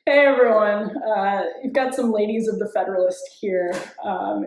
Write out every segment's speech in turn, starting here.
Hey everyone, you've got some ladies of the Federalist here.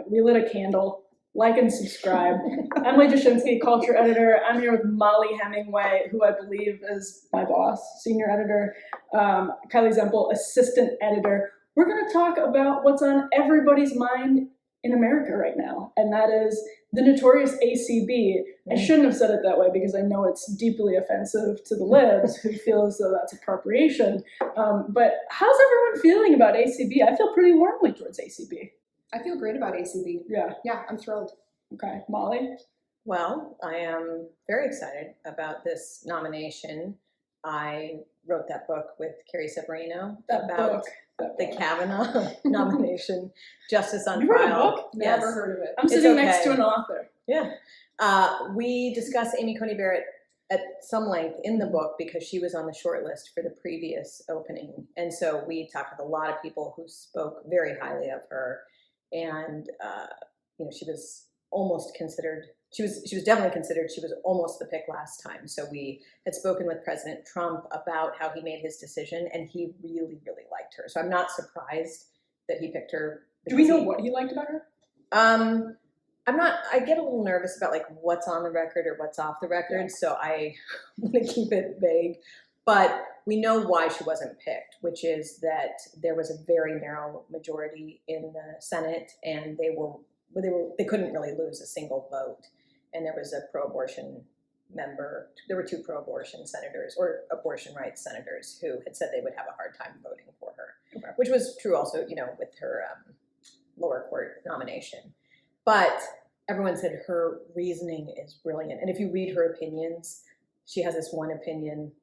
We lit a candle. Like and subscribe. Emily Jashinsky, culture editor. I'm here with Mollie Hemingway, who I believe is my boss, senior editor. Kylee Zempel, assistant editor. We're going to talk about what's on everybody's mind in America right now, and that is the notorious ACB. I shouldn't have said it that way because I know it's deeply offensive to the libs who feel as though that's appropriation. But how's everyone feeling about ACB? I feel pretty warmly towards ACB. I feel great about ACB. Yeah, I'm thrilled. Okay, Mollie? Well, I am very excited about this nomination. I wrote that book with Carrie Severino about the Kavanaugh nomination, Justice on You Trial. wrote a book? Yes. Never heard of it. I'm sitting next to an author. Yeah. We discuss Amy Coney Barrett at some length in the book because she was on the short list for the previous opening. And so we talked with a lot of people who spoke very highly of her. And, she was almost considered, she was definitely considered, she was almost the pick last time. So we had spoken with President Trump about how he made his decision, and he really, really liked her. So I'm not surprised that he picked her. Do we know what he liked about her? I get a little nervous about like what's on the record or what's off the record. Yeah. So I want to keep it vague, but we know why she wasn't picked, which is that there was a very narrow majority in the Senate, and they couldn't really lose a single vote. And there was a pro-abortion member. There were two pro-abortion senators or abortion rights senators who had said they would have a hard time voting for her, which was true also, with her lower court nomination. But everyone said her reasoning is brilliant. And if you read her opinions, she has this one opinion,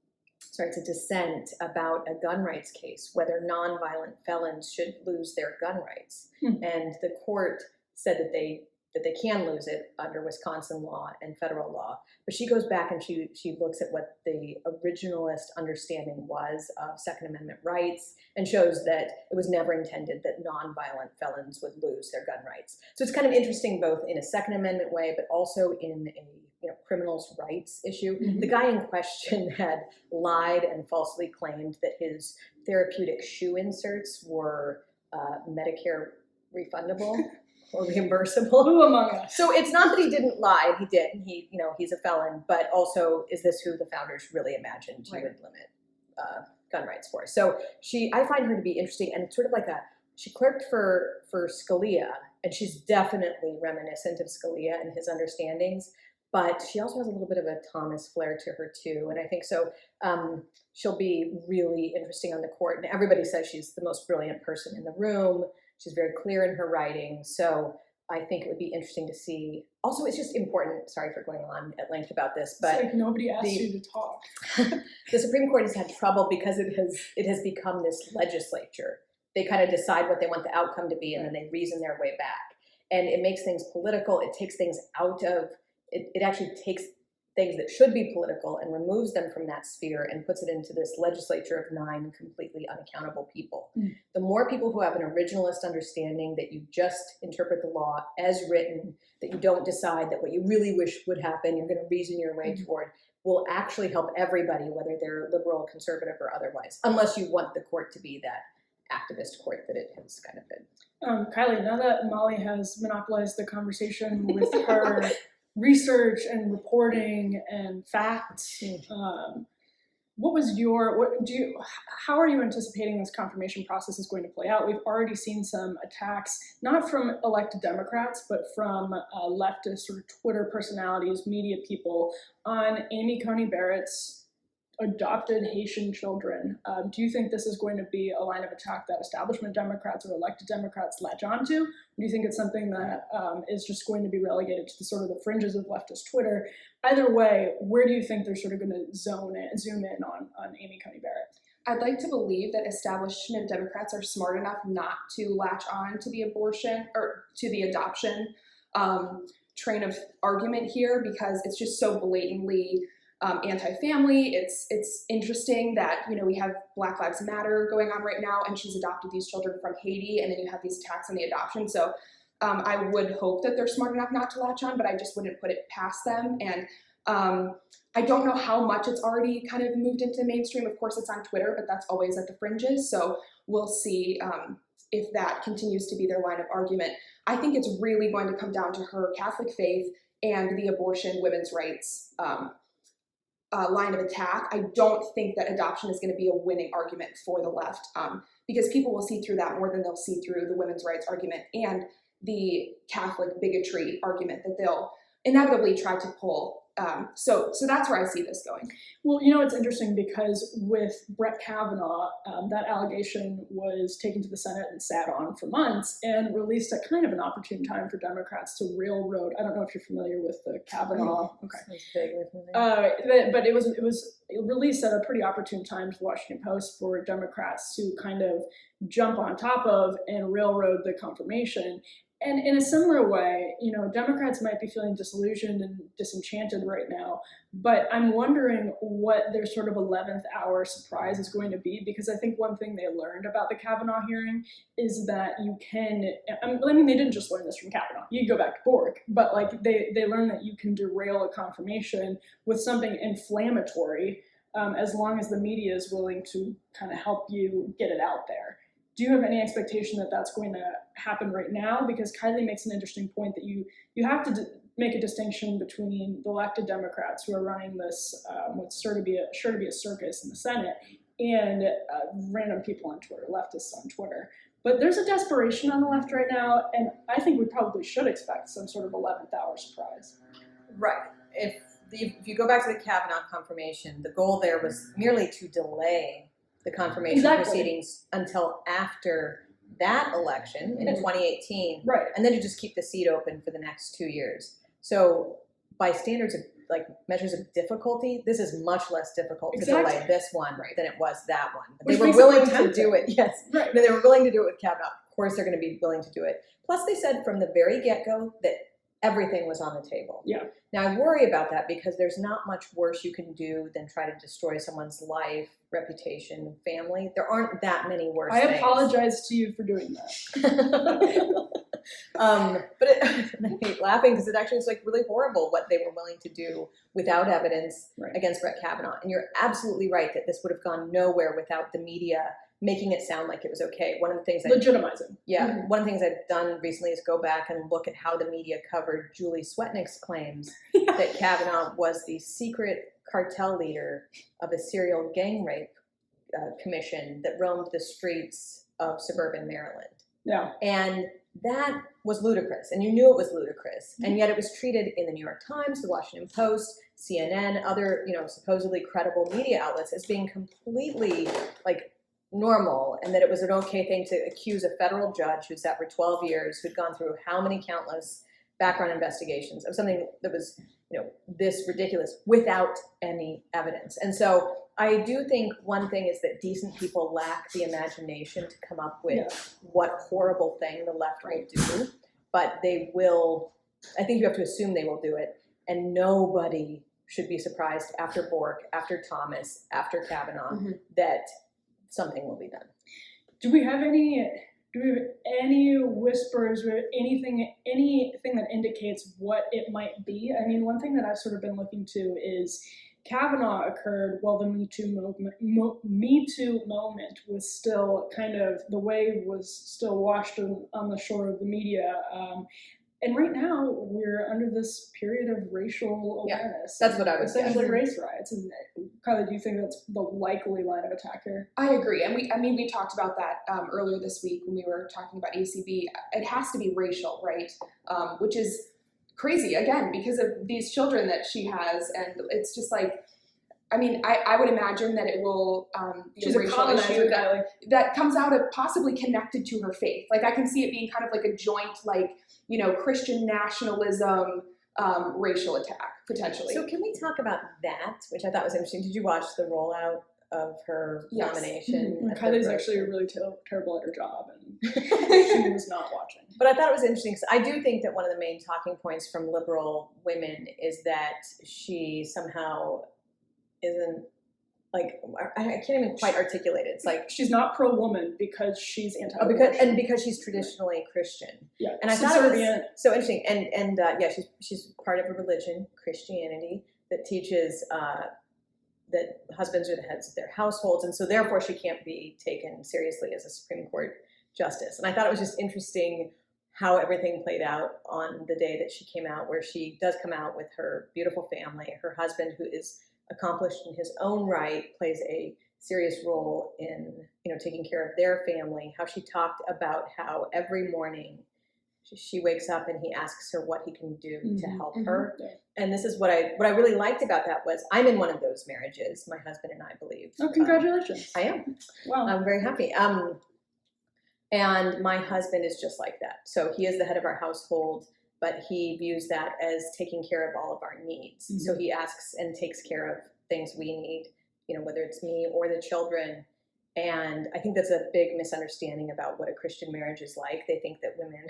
it's a dissent about a gun rights case, whether nonviolent felons should lose their gun rights. And the court said that they can lose it under Wisconsin law and federal law. But she goes back and she looks at what the originalist understanding was of Second Amendment rights and shows that it was never intended that nonviolent felons would lose their gun rights. So it's kind of interesting both in a Second Amendment way, but also in a criminals' rights issue. Mm-hmm. The guy in question had lied and falsely claimed that his therapeutic shoe inserts were Medicare refundable. Or reimbursable. Who among us? So it's not that he didn't lie, he did. He's a felon, but also is this who the founders really imagined you would limit gun rights for? So I find her to be interesting, and sort of like she clerked for Scalia, and she's definitely reminiscent of Scalia and his understandings, but she also has a little bit of a Thomas flair to her too, and I think so. She'll be really interesting on the court, and everybody says she's the most brilliant person in the room. She's very clear in her writing, so I think it would be interesting to see. Also, it's just important, sorry for going on at length about this, but it's like nobody asked you to talk. The Supreme Court has had trouble because it has become this legislature. They kind of decide what they want the outcome to be, and then they reason their way back. And it makes things political. It takes things out of, it actually takes things that should be political and removes them from that sphere and puts it into this legislature of 9 completely unaccountable people. The more people who have an originalist understanding that you just interpret the law as written, that you don't decide that what you really wish would happen, you're going to reason your way toward, will actually help everybody, whether they're liberal, conservative, or otherwise, unless you want the court to be that activist court that it has kind of been. Kylee, now that Mollie has monopolized the conversation with her research and reporting and facts, how are you anticipating this confirmation process is going to play out? We've already seen some attacks, not from elected Democrats, but from leftist sort of Twitter personalities, media people, on Amy Coney Barrett's adopted Haitian children. Do you think this is going to be a line of attack that establishment Democrats or elected Democrats latch onto? Or do you think it's something that is just going to be relegated to the sort of the fringes of leftist Twitter? Either way, where do you think they're sort of going to zoom in on Amy Coney Barrett? I'd like to believe that establishment Democrats are smart enough not to latch on to the abortion or to the adoption train of argument here, because it's just so blatantly anti-family. It's interesting that, we have Black Lives Matter going on right now, and she's adopted these children from Haiti, and then you have these attacks on the adoption. So I would hope that they're smart enough not to latch on, but I just wouldn't put it past them. And I don't know how much it's already kind of moved into the mainstream. Of course, it's on Twitter, but that's always at the fringes. So we'll see if that continues to be their line of argument. I think it's really going to come down to her Catholic faith and the abortion, women's rights line of attack. I don't think that adoption is going to be a winning argument for the left, because people will see through that more than they'll see through the women's rights argument and the Catholic bigotry argument that they'll inevitably try to pull. So that's where I see this going. Well, it's interesting because with Brett Kavanaugh, that allegation was taken to the Senate and sat on for months and released at kind of an opportune time for Democrats to railroad. I don't know if you're familiar with the Kavanaugh. Okay. But it was released at a pretty opportune time to the Washington Post for Democrats to kind of jump on top of and railroad the confirmation. And in a similar way, Democrats might be feeling disillusioned and disenchanted right now, but I'm wondering what their sort of 11th hour surprise is going to be, because I think one thing they learned about the Kavanaugh hearing is that you can, they didn't just learn this from Kavanaugh, you can go back to Bork, but they learned that you can derail a confirmation with something inflammatory as long as the media is willing to kind of help you get it out there. Do you have any expectation that that's going to happen right now? Because Kylee makes an interesting point that you have to make a distinction between the elected Democrats who are running this what's sure to be a circus in the Senate and random people on Twitter, leftists on Twitter. But there's a desperation on the left right now, and I think we probably should expect some sort of 11th hour surprise. Right. If you go back to the Kavanaugh confirmation, the goal there was merely to delay the confirmation proceedings until after that election in 2018, right? And then to just keep the seat open for the next 2 years. So by standards of measures of difficulty, this is much less difficult to delay this one than it was that one. But they were willing to do it. Yes, right. No, they were willing to do it with Kavanaugh. Of course, they're going to be willing to do it. Plus, they said from the very get-go that everything was on the table. Yeah. Now, I worry about that because there's not much worse you can do than try to destroy someone's life, reputation, family. There aren't that many worse things. I apologize to you for doing that. But I hate laughing because it actually is really horrible what they were willing to do without evidence against Brett Kavanaugh. And you're absolutely right that this would have gone nowhere without the media making it sound like it was okay. One of the things legitimizing. One of the things I've done recently is go back and look at how the media covered Julie Swetnick's claims that Kavanaugh was the secret cartel leader of a serial gang rape commission that roamed the streets of suburban Maryland. Yeah. And that was ludicrous, and you knew it was ludicrous, and yet it was treated in the New York Times, the Washington Post, CNN, other supposedly credible media outlets as being completely normal, and that it was an okay thing to accuse a federal judge who sat for 12 years, who'd gone through how many countless background investigations of something that was this ridiculous without any evidence. And so I do think one thing is that decent people lack the imagination to come up with what horrible thing the left will do, but they will. I think you have to assume they will do it, and nobody should be surprised after Bork, after Thomas, after Kavanaugh that something will be done. Do we have any whispers or anything that indicates what it might be? I mean, one thing that I've sort of been looking to is Kavanaugh occurred while the Me Too moment was still kind of, the wave was still washed on the shore of the media. And right now, we're under this period of racial awareness. That's what I was saying. Essentially race riots. And Kylee, do you think that's the likely line of attack here? I agree. And we talked about that earlier this week when we were talking about ACB. It has to be racial, right? Which is crazy, again, because of these children that she has. And it's just I would imagine that it will be She's a racial issue that comes out of possibly connected to her faith. I can see it being kind of like a joint, Christian nationalism racial attack, potentially. So can we talk about that, which I thought was interesting? Did you watch the rollout of her nomination? Kylie's actually really terrible at her job, and she was not watching. But I thought it was interesting because I do think that one of the main talking points from liberal women is that she somehow isn't, I can't even quite articulate it. It's she's not pro-woman because she's anti-abortion. Because she's traditionally Christian. Yeah, and I thought it was so interesting. And she's part of a religion, Christianity, that teaches that husbands are the heads of their households, and so therefore she can't be taken seriously as a Supreme Court justice. And I thought it was just interesting how everything played out on the day that she came out, where she does come out with her beautiful family. Her husband, who is accomplished in his own right, plays a serious role in, taking care of their family. How she talked about how every morning she wakes up and he asks her what he can do to help her. Yeah. And this is what I really liked about that was I'm in one of those marriages, my husband and I believe. Oh, congratulations. I am. Wow. I'm very happy. And my husband is just like that. So he is the head of our household, but he views that as taking care of all of our needs. So he asks and takes care of things we need, whether it's me or the children. And I think that's a big misunderstanding about what a Christian marriage is like. They think that women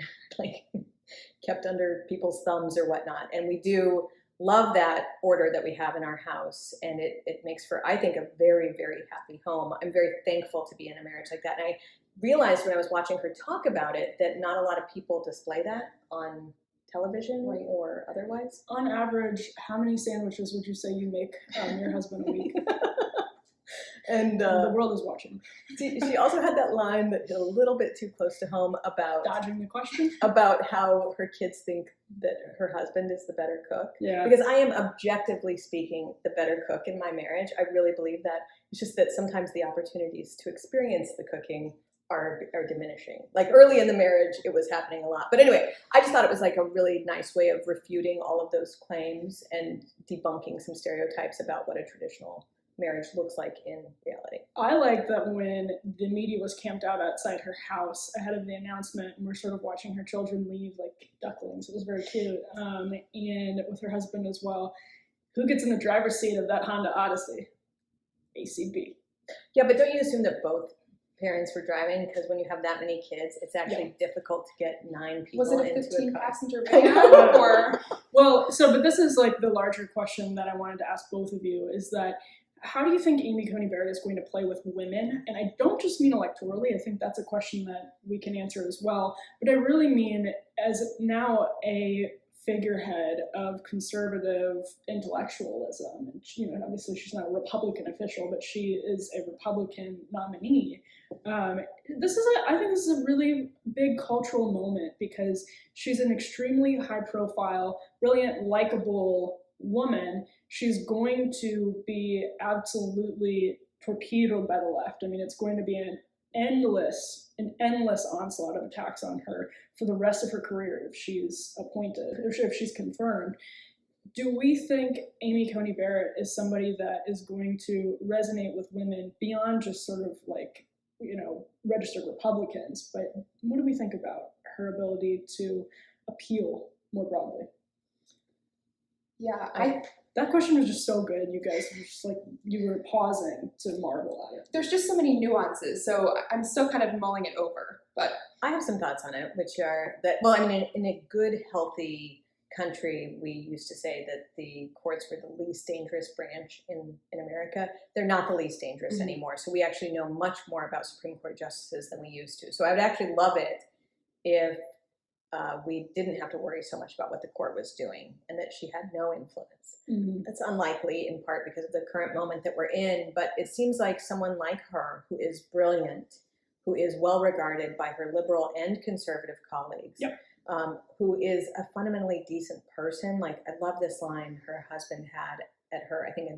kept under people's thumbs or whatnot. And we do love that order that we have in our house. And it makes for, I think, a very, very happy home. I'm very thankful to be in a marriage like that. And I realized when I was watching her talk about it that not a lot of people display that on television or otherwise. On average, how many sandwiches would you say you make your husband a week? And the world is watching. She also had that line that hit a little bit too close to home about Dodging the question? About how her kids think that her husband is the better cook. Yeah. Because I am objectively speaking the better cook in my marriage. I really believe that. It's just that sometimes the opportunities to experience the cooking are diminishing. Like early in the marriage, it was happening a lot. But anyway, I just thought it was like a really nice way of refuting all of those claims and debunking some stereotypes about what a traditional marriage looks like in reality. I like that when the media was camped out outside her house ahead of the announcement, and we're sort of watching her children leave like ducklings. It was very cute. And with her husband as well. Who gets in the driver's seat of that Honda Odyssey? ACB. Yeah, but don't you assume that both parents were driving? Because when you have that many kids, it's actually difficult to get 9 people Was it a into 15 a car. passenger van or? Well, but this is like the larger question that I wanted to ask both of you is that how do you think Amy Coney Barrett is going to play with women? And I don't just mean electorally. I think that's a question that we can answer as well. But I really mean as now a figurehead of conservative intellectualism. And obviously she's not a Republican official, but she is a Republican nominee. I think this is a really big cultural moment because she's an extremely high profile, brilliant, likable woman. She's going to be absolutely torpedoed by the left. I mean, it's going to be an endless onslaught of attacks on her for the rest of her career if she's appointed, if she's confirmed. Do we think Amy Coney Barrett is somebody that is going to resonate with women beyond just sort of like, registered Republicans? But what do we think about her ability to appeal more broadly? Yeah, that question was just so good. You guys were just like, you were pausing to marvel at it. there's just so many nuances, so I'm still kind of mulling it over. But I have some thoughts on it, which are that, well, I mean, in a good, healthy country, we used to say that the courts were the least dangerous branch in America. They're not the least dangerous anymore. So we actually know much more about Supreme Court justices than we used to. So I would actually love it if we didn't have to worry so much about what the court was doing and that she had no influence. That's unlikely, in part because of the current moment that we're in, but it seems like someone like her, who is brilliant, who is well regarded by her liberal and conservative colleagues, who is a fundamentally decent person. Like, I love this line her husband had at her, I think,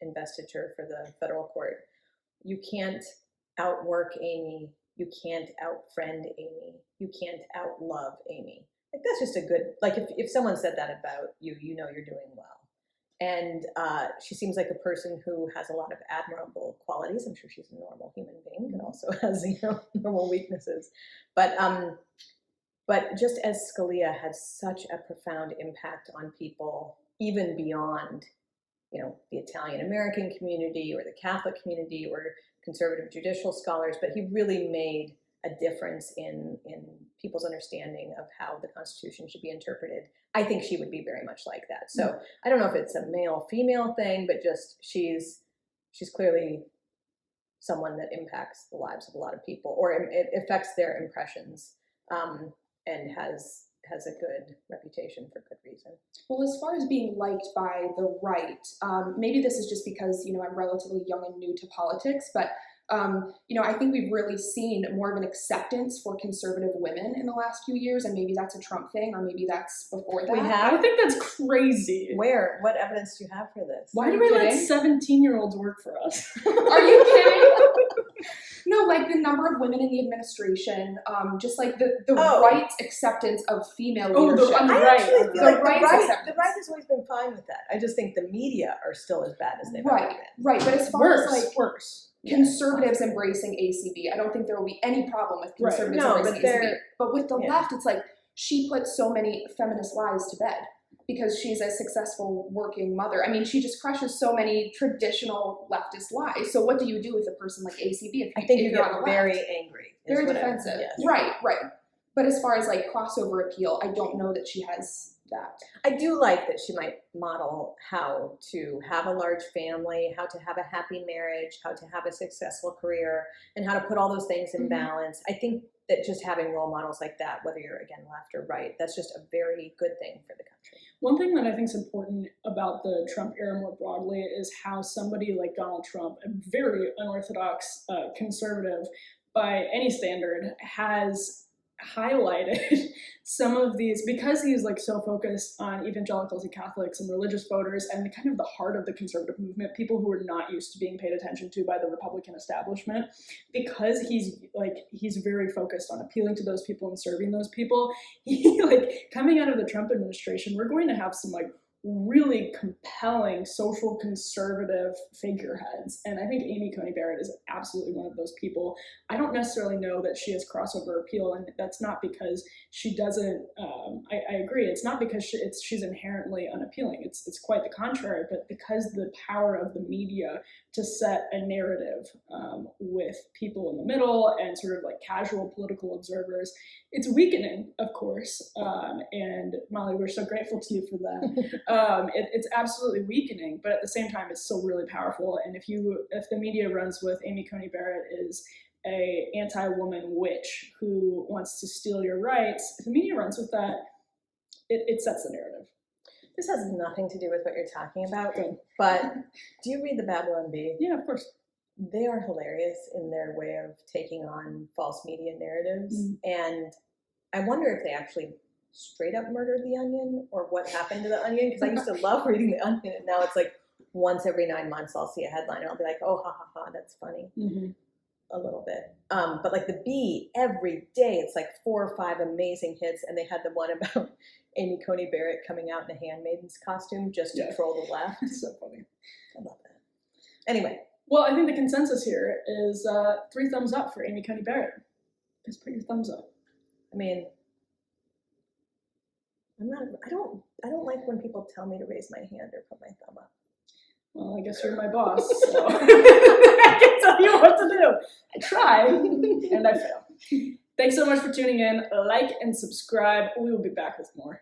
investiture for the federal court. You can't outwork Amy. You can't outfriend Amy. You can't outlove Amy. Like, that's just a good, like, if someone said that about you, you know you're doing well. And she seems like a person who has a lot of admirable qualities. I'm sure she's a normal human being and also has, normal weaknesses. But just as Scalia had such a profound impact on people, even beyond, the Italian-American community or the Catholic community or conservative judicial scholars, but he really made a difference in people's understanding of how the Constitution should be interpreted. I think she would be very much like that. So I don't know if it's a male-female thing, but just she's clearly someone that impacts the lives of a lot of people, or it affects their impressions, and has has a good reputation for good reason. Well, as far as being liked by the right, maybe this is just because, I'm relatively young and new to politics, but I think we've really seen more of an acceptance for conservative women in the last few years, and maybe that's a Trump thing, or maybe that's before that. We have? I think that's crazy. Where? What evidence do you have for this? Why do we let 17-year-olds work for us? Are you kidding? No, like the number of women in the administration, just like the right acceptance of female leadership. I actually feel like the the right has always been fine with that. I just think the media are still as bad as they've ever been. Right. But as far as like worse. conservatives embracing ACB, I don't think there will be any problem with conservatives embracing ACB. But with the left, it's like she put so many feminist lies to bed because she's a successful working mother. I mean, she just crushes so many traditional leftist lies. So what do you do with a person like ACB? I think you get very angry. Very defensive. Yes. Right. But as far as like crossover appeal, I don't know that she has that. I do like that she might model how to have a large family, how to have a happy marriage, how to have a successful career, and how to put all those things in balance. I think that just having role models like that, whether you're, again, left or right, that's just a very good thing for the country. One thing that I think is important about the Trump era more broadly is how somebody like Donald Trump, a very unorthodox conservative by any standard, has highlighted some of these, because he's like so focused on evangelicals and Catholics and religious voters and the kind of the heart of the conservative movement, people who are not used to being paid attention to by the Republican establishment, because he's very focused on appealing to those people and serving those people. He, like, coming out of the Trump administration, we're going to have some like really compelling social conservative figureheads. And I think Amy Coney Barrett is absolutely one of those people. I don't necessarily know that she has crossover appeal, and that's not because she doesn't, I agree, it's not because she's inherently unappealing. It's quite the contrary, but because the power of the media to set a narrative with people in the middle and sort of like casual political observers, it's weakening, of course. And Mollie, we're so grateful to you for that. It's absolutely weakening, but at the same time, it's still really powerful. And if the media runs with Amy Coney Barrett is a anti-woman witch who wants to steal your rights, if the media runs with that, it sets the narrative. This has nothing to do with what you're talking about, but do you read the Babylon Bee? Yeah, of course. They are hilarious in their way of taking on false media narratives. And I wonder if they actually straight up murdered the Onion or what happened to the Onion, because I used to love reading the Onion, and now it's like once every 9 months I'll see a headline and I'll be like, oh, ha ha ha, that's funny. A little bit. But like the Bee, every day it's like 4 or 5 amazing hits, and they had the one about Amy Coney Barrett coming out in a handmaiden's costume just to troll the left. It's so funny. I love that. Anyway. Well, I think the consensus here is 3 thumbs up for Amy Coney Barrett. Just put your thumbs up. I mean, I don't like when people tell me to raise my hand or put my thumb up. Well, I guess you're my boss, so I can tell you what to do. I try, and I fail. Thanks so much for tuning in. Like and subscribe. We will be back with more.